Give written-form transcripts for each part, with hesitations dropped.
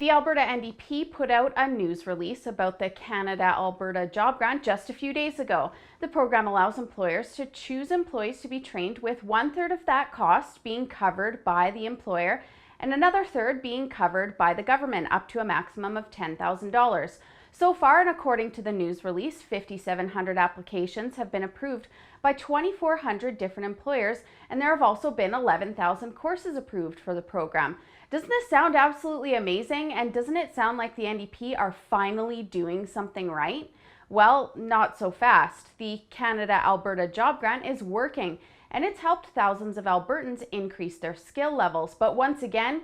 The Alberta NDP put out a news release about the Canada-Alberta Job Grant just a few days ago. The program allows employers to choose employees to be trained with 1/3 of that cost being covered by the employer and another third being covered by the government, up to a maximum of $10,000. So far, and according to the news release, 5,700 applications have been approved by 2,400 different employers, and there have also been 11,000 courses approved for the program. Doesn't this sound absolutely amazing? And doesn't it sound like the NDP are finally doing something right? Well, not so fast. The Canada-Alberta Job Grant is working, and it's helped thousands of Albertans increase their skill levels. But once again,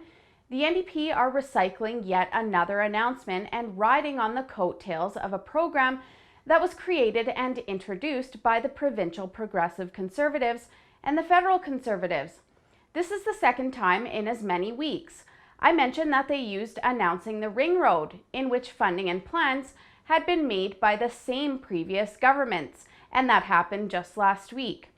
the NDP are recycling yet another announcement and riding on the coattails of a program that was created and introduced by the provincial Progressive Conservatives and the federal Conservatives. This is the second time in as many weeks. I mentioned that they used announcing the Ring Road, in which funding and plans had been made by the same previous governments, and that happened just last week.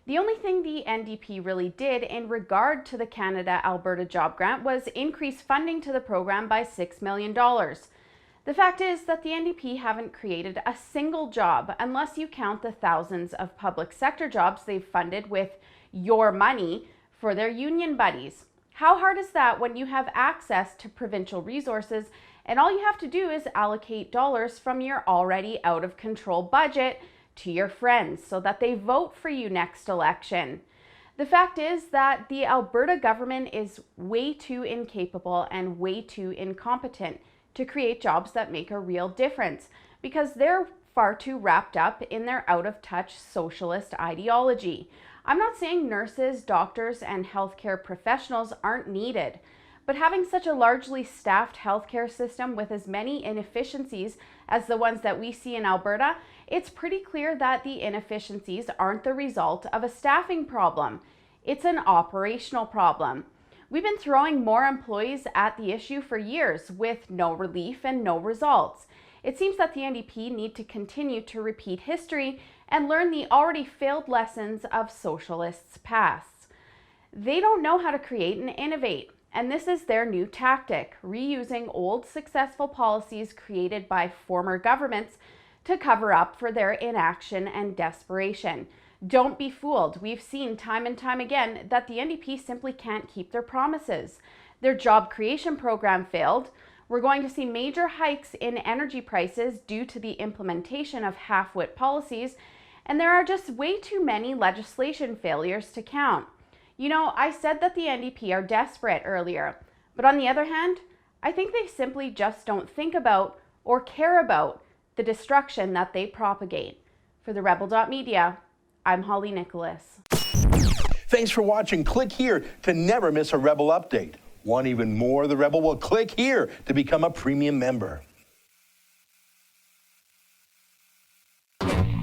The only thing the NDP really did in regard to the Canada-Alberta Job Grant was increase funding to the program by $6 million. The fact is that the NDP haven't created a single job, unless you count the thousands of public sector jobs they've funded with your money for their union buddies. How hard is that when you have access to provincial resources and all you have to do is allocate dollars from your already out of control budget to your friends so that they vote for you next election? The fact is that the Alberta government is way too incapable and way too incompetent to create jobs that make a real difference, because they're far too wrapped up in their out-of-touch socialist ideology. I'm not saying nurses, doctors, and healthcare professionals aren't needed, but having such a largely staffed healthcare system with as many inefficiencies as the ones that we see in Alberta, it's pretty clear that the inefficiencies aren't the result of a staffing problem. It's an operational problem. We've been throwing more employees at the issue for years with no relief and no results. It seems that the NDP need to continue to repeat history and learn the already failed lessons of socialists' pasts. They don't know how to create and innovate, and this is their new tactic, reusing old successful policies created by former governments to cover up for their inaction and desperation. Don't be fooled. We've seen time and time again that the NDP simply can't keep their promises. Their job creation program failed. We're going to see major hikes in energy prices due to the implementation of half-wit policies, and there are just way too many legislation failures to count. You know, I said that the NDP are desperate earlier, but on the other hand, I think they simply just don't think about or care about the destruction that they propagate. For the Rebel.media, I'm Holly Nicholas. Thanks for watching. Click here to never miss a Rebel update. Want even more of the Rebel? Well, click here to become a premium member.